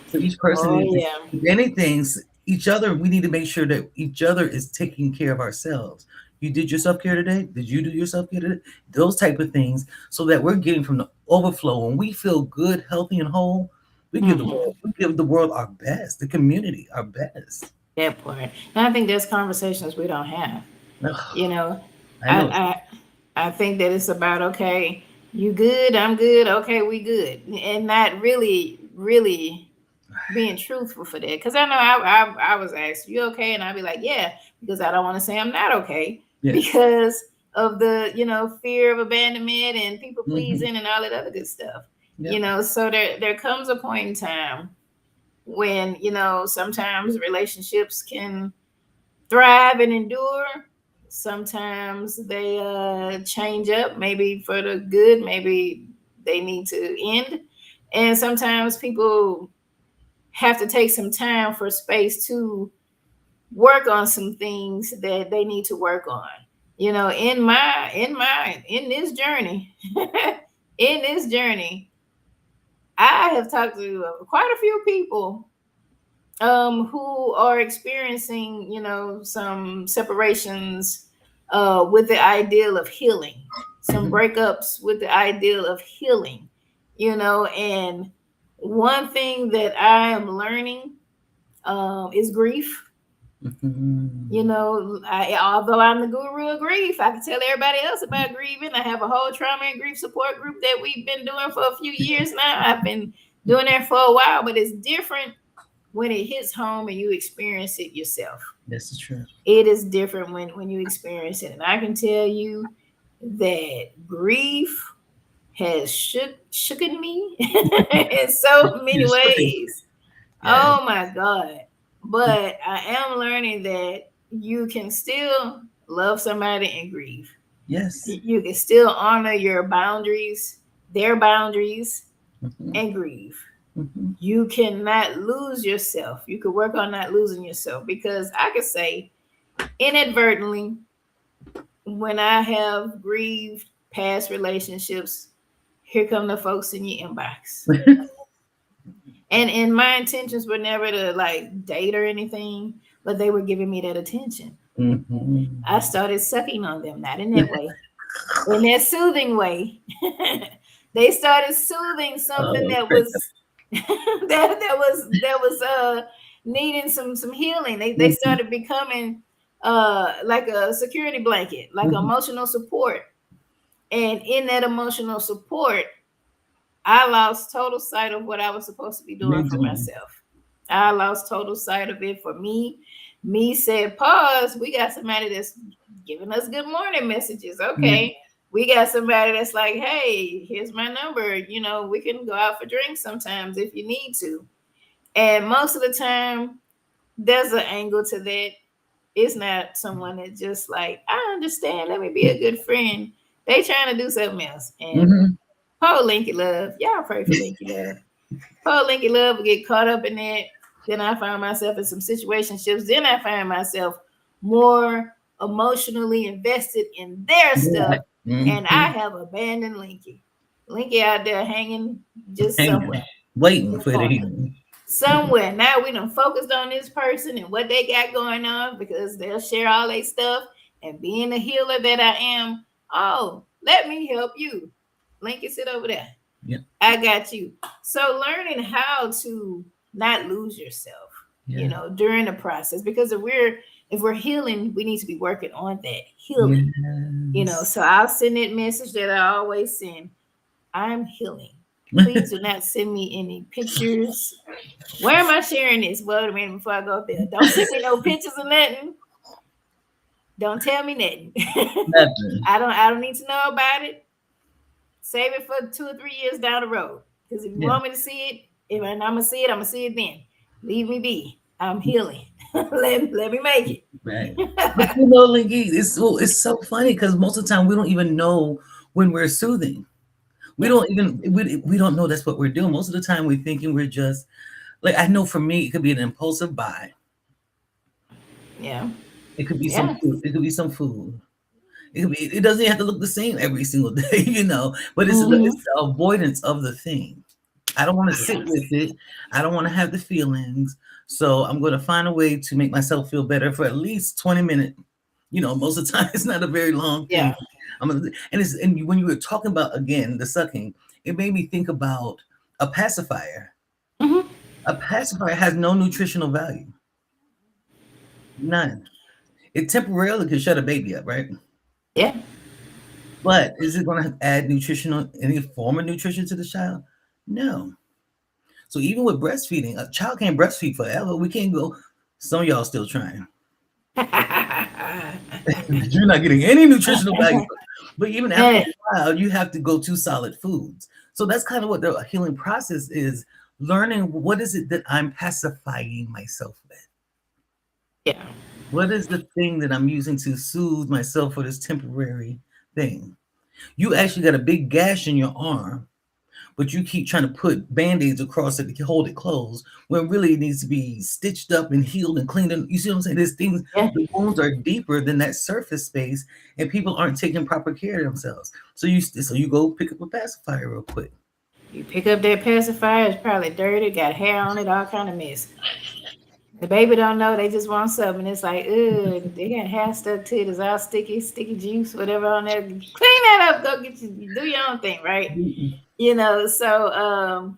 So each person Oh needs to, yeah. if anything, each other, we need to make sure that each other is taking care of ourselves. You did your self care today? Did you do your self care today? Those type of things, so that we're getting from the overflow. When we feel good, healthy, and whole, Hmm. we give the world our best, the community our best. That part. And I think there's conversations we don't have. Ugh, You know, I know. I I think that it's about, okay, you good, I'm good, okay, we good, and not really being truthful for that. Because I know I was asked, you okay, and I'd be like, yeah, because I don't want to say I'm not okay, Yeah. because of the fear of abandonment and people Hmm. pleasing and all that other good stuff. Yep. So there comes a point in time when sometimes relationships can thrive and endure. Sometimes they change up, maybe for the good, maybe they need to end. And sometimes people have to take some time for space to work on some things that they need to work on. In this journey, in this journey, I have talked to quite a few people who are experiencing, some separations with the ideal of healing, some Hmm. breakups with the ideal of healing, and one thing that I am learning is grief. Hmm. Although I'm the guru of grief, I can tell everybody else about grieving. I have a whole trauma and grief support group that we've been doing for a few years now. I've been doing that for a while, but it's different when it hits home and you experience it yourself. This is true. It is different when you experience it. And I can tell you that grief has shooken me in so many Yes. ways. Yeah. Oh my God. But I am learning that you can still love somebody and grieve. Yes. You can still honor your boundaries, their boundaries, Hmm. and grieve. Hmm. You cannot lose yourself. You could work on not losing yourself, because I could say inadvertently, when I have grieved past relationships, here come the folks in your inbox. And my intentions were never to like date or anything, but they were giving me that attention. I Hmm. started sucking on them, not in that way, in that soothing way. They started soothing something Oh, that great. was that was needing some healing. They Mhm, started becoming like a security blanket, like mhm. emotional support. And in that emotional support, I lost total sight of what I was supposed to be doing Me for too. myself. I lost total sight of it for me. Me said, pause, we got somebody that's giving us good morning messages. Yeah. Okay. We got somebody that's like, hey, here's my number. You know, we can go out for drinks sometimes if you need to. And most of the time, there's an angle to that. It's not someone that just like, I understand, let me be a good friend. They trying to do something else. And Hmm. poor Linky Love, y'all pray for Linky Love. Poor Linky Love will get caught up in that. Then I find myself in some situationships. Then I find myself more emotionally invested in their Yeah. stuff. And I Hmm. have abandoned Linky. Linky out there hanging just somewhere Hanging, waiting in the for the corner. healing. Somewhere. Now we done focused on this person and what they got going on because they'll share all their stuff. And being the healer that I am, oh, let me help you. Linky, sit over there. Yeah. I got you. So learning how to not lose yourself, Yeah. during the process, because if we're healing, we need to be working on that healing. Yes. So I'll send that message that I always send. I'm healing. Please do not send me any pictures. Where am I sharing this? Well, a minute before I go up there. Don't send me no pictures or nothing. Don't tell me nothing. Nothing. I don't need to know about it. Save it for 2 or 3 years down the road. Because if you Yeah. want me to see it, if I'm gonna see it, I'm gonna see it then. Leave me be. I'm healing. let me make it. Right. But Linky, it's so funny because most of the time we don't even know when we're soothing. We Yeah. don't even we don't know that's what we're doing. Most of the time we're thinking we're just like I know for me it could be an impulsive buy. Yeah. It could be some Yeah. food. It could be some food. It doesn't have to look the same every single day, but it's Hmm. the avoidance of the thing. I don't want to sit Yeah. with it. I don't want to have the feelings. So I'm going to find a way to make myself feel better for at least 20 minutes. Most of the time it's not a very long thing. Yeah. And when you were talking about again the sucking, it made me think about a pacifier. Hmm. A pacifier has no nutritional value, none. It temporarily can shut a baby up, right? Yeah. But is it going to add nutritional any form of nutrition to the child? No. So even with breastfeeding, a child can't breastfeed forever. We can't go. Some of y'all still trying. You're not getting any nutritional value. But even after a while, you have to go to solid foods. So that's kind of what the healing process is: learning what is it that I'm pacifying myself with. Yeah. What is the thing that I'm using to soothe myself for this temporary thing? You actually got a big gash in your arm, but you keep trying to put band-aids across it to hold it closed when really it needs to be stitched up and healed and cleaned. And you see what I'm saying? There's things, Yeah. the wounds are deeper than that surface space, and people aren't taking proper care of themselves. So you go pick up a pacifier real quick. You pick up that pacifier, it's probably dirty, got hair on it, all kind of mess. The baby don't know, they just want something. It's like, ugh, they got hair stuck to it, it's all sticky, sticky juice, whatever on there. Clean that up, go get you do your own thing, right? Mm-mm. So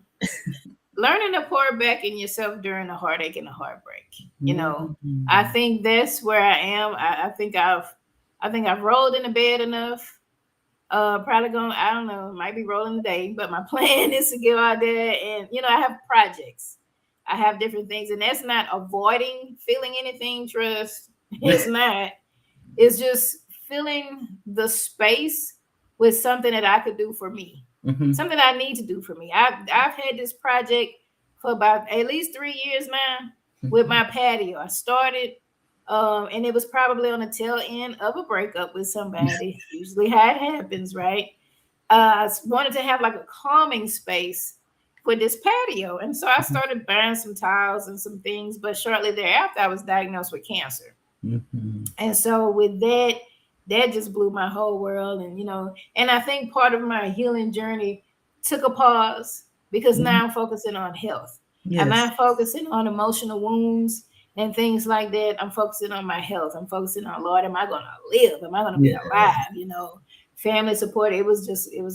learning to pour back in yourself during the heartache and the heartbreak. I Mhm. think that's where I am. I think I've rolled in the bed enough. Probably going, I don't know, might be rolling today, but my plan is to go out there and, I have projects. I have different things, and that's not avoiding feeling anything, trust. It's not. It's just filling the space with something that I could do for me, Mhm. something I need to do for me. I've had this project for about at least 3 years now with Mhm. my patio. I started, and it was probably on the tail end of a breakup with somebody. Usually, how it happens, right? I wanted to have like a calming space for this patio, and so I started buying some tiles and some things. But shortly thereafter, I was diagnosed with cancer. Mhm. And so with that just blew my whole world. And I think part of my healing journey took a pause because Mhm. now I'm focusing on health. I'm Yes. not focusing on emotional wounds and things like that. I'm focusing on my health. I'm focusing on, Lord, am I gonna live? Am I gonna be Yeah. alive? Family support, it was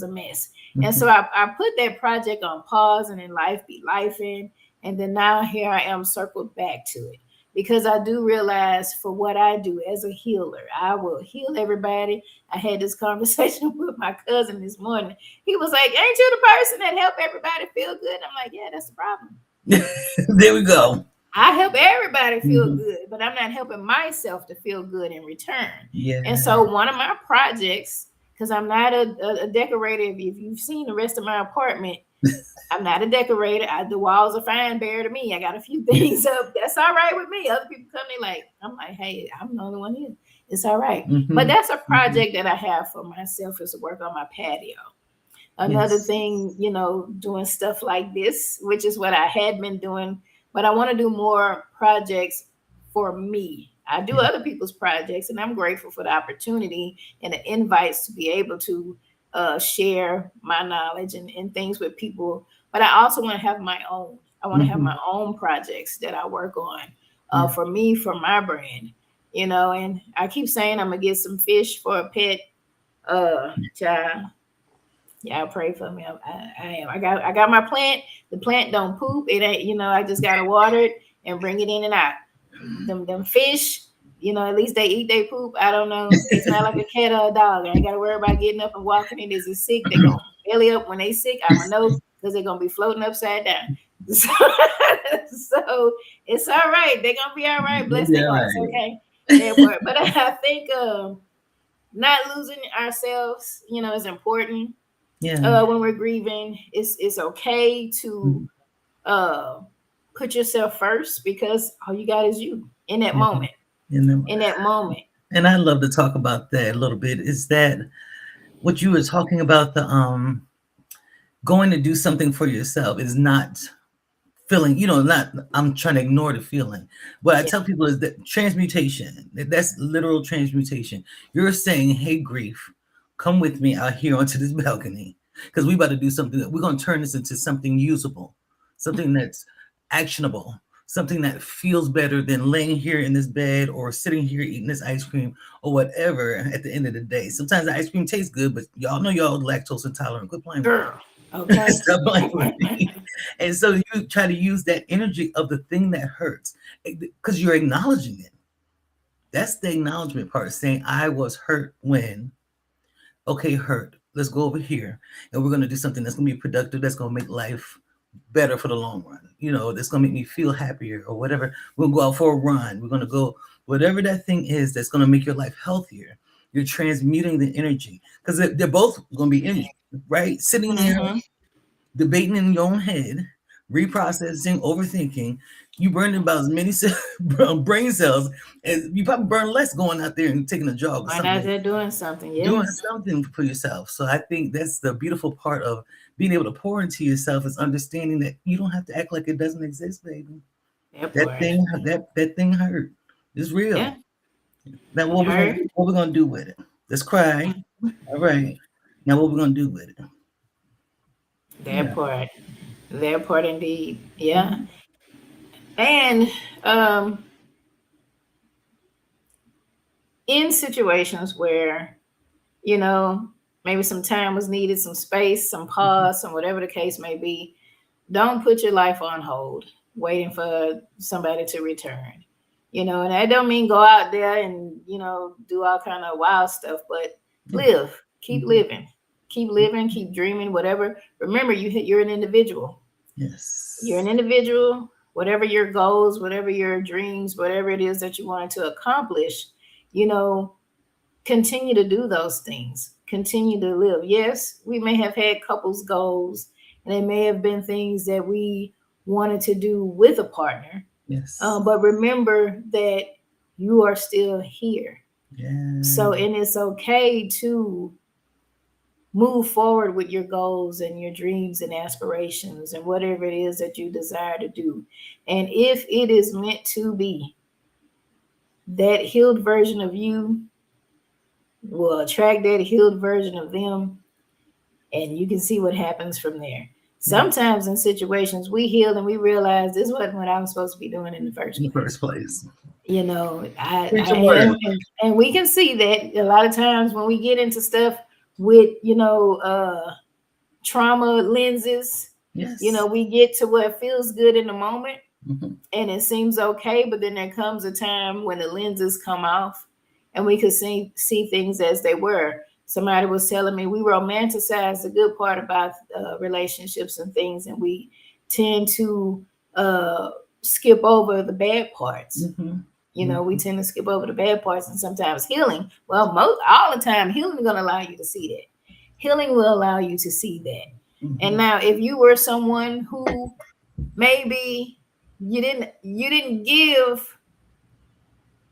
a mess. And Mhm. so I put that project on pause, and then life be life in. And then now here I am circled back to it because I do realize for what I do as a healer, I will heal everybody. I had this conversation with my cousin this morning. He was like, "Ain't you the person that help everybody feel good?" I'm like, "Yeah, that's the problem. There we go. I help everybody feel Mhm. good, but I'm not helping myself to feel good in return. And Yeah. so one of my projects, because I'm not a decorator, if you've seen the rest of my apartment, I'm not a decorator. The walls are fine bare to me. I got a few things up. That's all right with me. Other people come, they like, I'm like, hey, I'm the only one here. It's all right. But Mhm. that's a Mhm. project that I have for myself is to work on my patio. Another Yes. thing, doing stuff like this, which is what I had been doing, but I want to do more projects for me. I do Yeah. other people's projects, and I'm grateful for the opportunity and the invites to be able to share my knowledge and things with people. But I also want to have my own. I want to have my Mhm. own projects that I work on Yeah. for me, for my brand. And I keep saying I'm gonna get some fish for a pet. Child, y'all pray for me. I am. I got my plant. The plant don't poop. It ain't. I just gotta water it and bring it in and out. Them fish. At least they eat they poop. I don't know. It's not like a cat or a dog. I ain't gotta worry about getting up and walking it. Is it sick? They gonna belly up when they sick. I'ma know because they're gonna be floating upside down. So, so it's all right. They're gonna be all right. Bless Maybe their all hearts. right. Okay. That part. But I think not losing ourselves, is important Yeah. when we're grieving. It's okay to Mhm. uh put yourself first because all you got is you in that Yeah. moment. And then, In that moment. and I love to talk about that a little bit. Is that what you were talking about? The going to do something for yourself is not feeling, not I'm trying to ignore the feeling. What I Yeah. tell people is that transmutation, that's literal transmutation. You're saying, hey, grief, come with me out here onto this balcony because we about to do something that we're going to turn this into something usable, something that's actionable, something that feels better than laying here in this bed or sitting here eating this ice cream or whatever at the end of the day. Sometimes the ice cream tastes good, but y'all know y'all lactose intolerant. Quit playing with me. Girl. Okay. Stop playing with me. And so you try to use that energy of the thing that hurts because you're acknowledging it. That's the acknowledgement part, saying, I was hurt when, okay, hurt. Let's go over here and we're going to do something that's going to be productive, that's going to make life better for the long run. That's going to make me feel happier or whatever. We'll go out for a run. We're going to go, whatever that thing is that's going to make your life healthier. You're transmuting the energy because they're both going to be energy, right? Sitting there Mm-hmm. debating in your own head, reprocessing, overthinking. You burn about as many brain cells as you probably burn less going out there and taking a jog or Right out something, there doing something. Yeah. doing something for yourself. So I think that's the beautiful part of being able to pour into yourself is understanding that you don't have to act like it doesn't exist, baby. That That part. thing, that thing hurt. It's Yeah. real. Now It hurt. what we're gonna do with it? Let's cry. All right. Now what we're gonna do with it? That Yeah. part. That part indeed. Yeah. And um in situations where, you know, maybe some time was needed, some space, some Mhm. pause, some whatever the case may be, don't put your life on hold waiting for somebody to return. And that don't mean go out there and, do all kind of wild stuff, but Yeah. live, keep Mhm. living, keep living, keep dreaming, whatever. Remember, you're an individual. You're an Yes. individual, whatever your goals, whatever your dreams, whatever it is that you wanted to accomplish, you know, continue to do those things, continue to live. Yes, we may have had couples goals, and they may have been things that we wanted to do with a partner. Yes. But remember that you are still here. Yeah. So, and it's okay to move forward with your goals and your dreams and aspirations and whatever it is that you desire to do. And if it is meant to be, that healed version of you will attract that healed version of them, and you can see what happens from there. Yeah. Sometimes in situations we heal and we realize this wasn't what I was supposed to be doing in the In first the place. first place. I Preach the word. and we can see that a lot of times when we get into stuff with trauma lenses, Yes. we get to what feels good in the moment Mhm. and it seems okay, but then there comes a time when the lenses come off and we could see things as they were. Somebody was telling me we romanticize the good part about relationships and things, and we tend to uh, skip over the bad parts. Mm-hmm. We Mm-hmm. tend to skip over the bad parts, and sometimes healing, well, most all the time, healing is going to allow you to see that. Healing will allow you to see that. And Mm-hmm. now, if you were someone who maybe you didn't give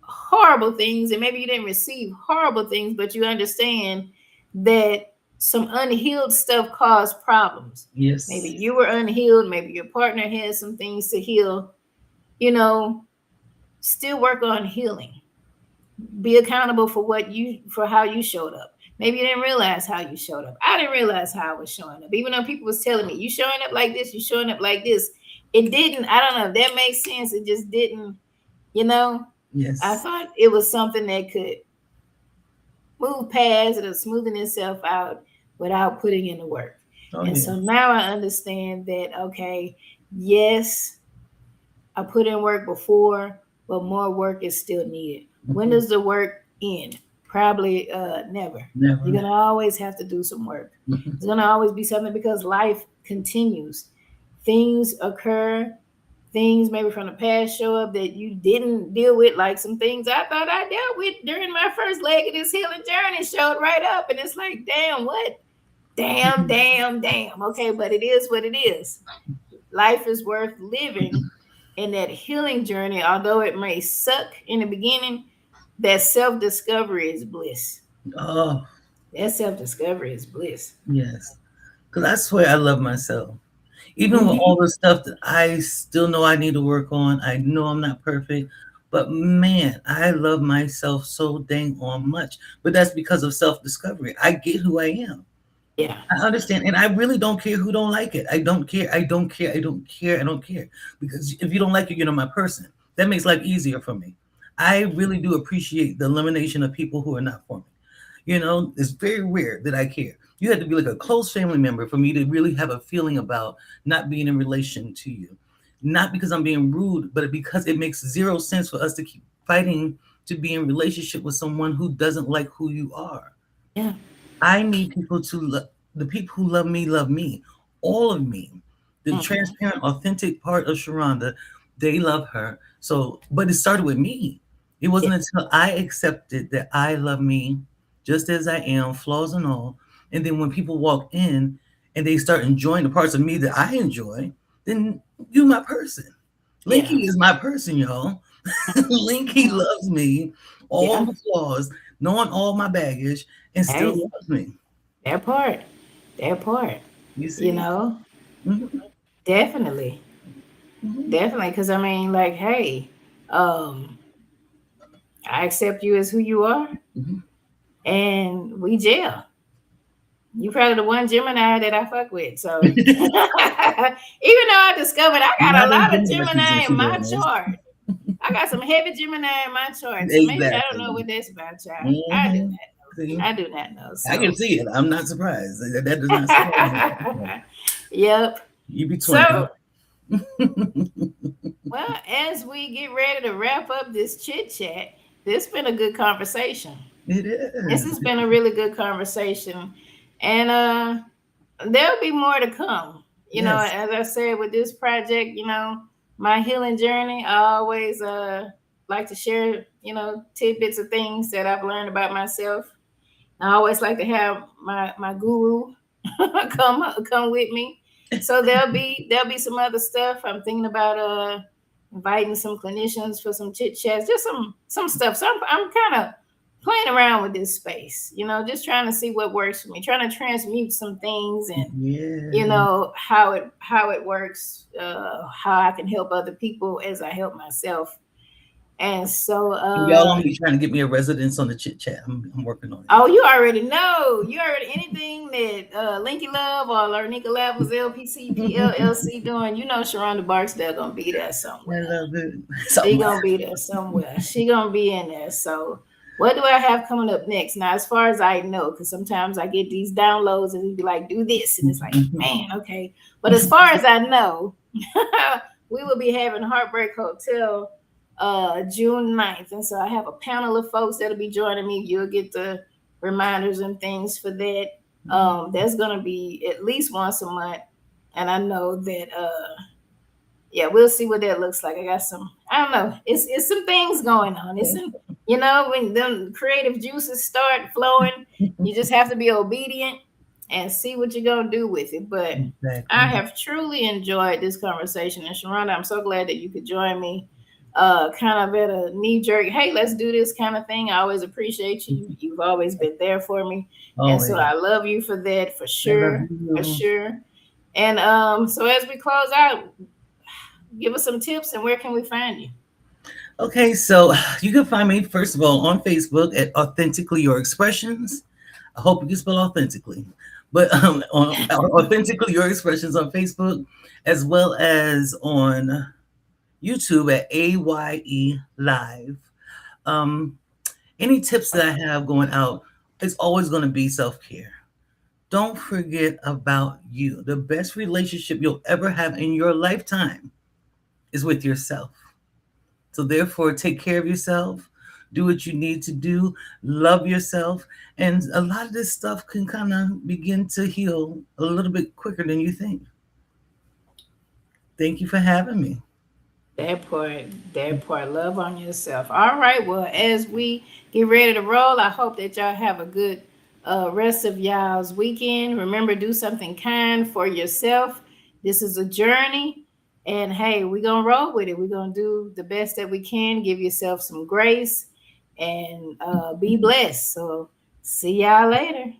horrible things, and maybe you didn't receive horrible things, but you understand that some unhealed stuff caused problems. Maybe Yes. you were unhealed, maybe your partner had some things to heal, you know, still work on healing. Be accountable for how you showed up. Maybe you didn't realize how you showed up. I didn't realize how I was showing up. Even though people was telling me, you showing up like this, you showing up like this. It didn't, I don't know if that makes sense. It just didn't, you know. I Yes. thought it was something that could move past it or smoothing itself out without putting in the work. Oh And yeah. so now I understand that, okay, yes, I put in work before, but more work is still needed. When Mm-hmm. does the work end? Probably never. You're Never. gonna always have to do some work. Mm-hmm. It's gonna always be something because life continues. Things occur, things maybe from the past show up that you didn't deal with, like some things I thought I dealt with during my first leg of this healing journey showed right up. And it's like, damn, what? Damn, damn, damn. Okay, but it is what it is. Life is worth living in that healing journey, although it may suck in the beginning, that self discovery is bliss. Oh That self discovery is bliss. yes. Because I swear I love myself. Even with all Mm-hmm. the stuff that I still know I need to work on, I know I'm not perfect, but man, I love myself so dang on much. But that's because of self discovery. I get who I am. Yeah. I understand, and I really don't care who don't like it. I don't care. I don't care. I don't care. I don't care because if you don't like it, you're not my person. That makes life easier for me. I really do appreciate the elimination of people who are not for me. It's very rare that I care. You have to be like a close family member for me to really have a feeling about not being in relation to you. Not because I'm being rude, but because it makes zero sense for us to keep fighting to be in relationship with someone who doesn't like who you are. Yeah. I need people to the people who love me love me, all of me. The Mm-hmm. transparent, authentic part of Sharonda, they love her. So, but it started with me. It Yeah. wasn't until I accepted that I love me just as I am, flaws and all. And then when people walk in and they start enjoying the parts of me that I enjoy, then you my person. Yeah. Linkie is my person, y'all. Linkie Mhm. loves me, all Yeah. my flaws, knowing all my baggage, and still Hey, loves me. that part. That part. You You see? know, Mhm, definitely. mhm, Definitely. Because I mean, like, hey, um, I accept you as who you are, mhm. and we jail. You probably the one Gemini that I fuck with. So even though I discovered I got a Not in lot of Gemini season, Gemini in she my was. chart. I got some heavy Gemini in my chart. So maybe I don't know Exactly. what that's about, y'all. I do not Hmm. know. See, I do not know. I can So see it. I'm not surprised. That does not surprise me. yep. You be So twin. It well, as we get ready to wrap up this chit chat, this has been a good conversation. This is. has been a really good conversation. And there'll be more to come. Yes. As I said with this project, my healing journey, I always like to share, tidbits of things that I've learned about myself. I always like to have my guru come with me. So there'll be some other stuff. I'm thinking about inviting some clinicians for some chit chats, just some stuff. So I'm kind of playing around with this space, just trying to see what works for me, trying to transmute some things and Yeah. how it works, how I can help other people as I help myself. And so Y'all only trying to get me a residence on the chit chat. I'm working on oh, you already know. You already anything that Linkie Love or Larnica Levels LPCP it. LLC doing, Sheronda Barksdale gonna be there I somewhere. love it. She Somewhere. gonna be there somewhere. She gonna be in there. So what do I have coming up next? Now, as far as I know, because sometimes I get these downloads and it be like, do this, and it's like, man, okay. But as far as I know, we will be having Heartbreak Hotel June 9th. And so I have a panel of folks that'll be joining me. You'll get the reminders and things for that. That's gonna be at least once a month. And I know that yeah, we'll see what that looks like. I got some, I don't know. It's some things going on. It's some, when them creative juices start flowing, you just have to be obedient and see what you're gonna do with it. But I Exactly. have truly enjoyed this conversation. And Sharonda, I'm so glad that you could join me. Kind of at a knee jerk, hey, let's do this kind of thing. I always appreciate you. You've always been there for me. And so Always. I love you for that, for I love sure. For you. sure. And so as we close out, give us some tips and where can we find you? Okay, so you can find me first of all on Facebook at Authentically Your Expressions. I hope you can spell authentically, but on Authentically Your Expressions on Facebook, as well as on YouTube at AYE Live. Um, any tips that I have going out is always going to be self care. Don't forget about you. The best relationship you'll ever have in your lifetime is with yourself. So therefore, take care of yourself, do what you need to do, love yourself, and a lot of this stuff can kind of begin to heal a little bit quicker than you think. Thank you for having me. That part, love on yourself. All right, well, as we get ready to roll, I hope that y'all have a good rest of y'all's weekend. Remember, do something kind for yourself. This is a journey, and hey, we're gonna roll with it. We're gonna do the best that we can. Give yourself some grace and be blessed. So, see y'all later.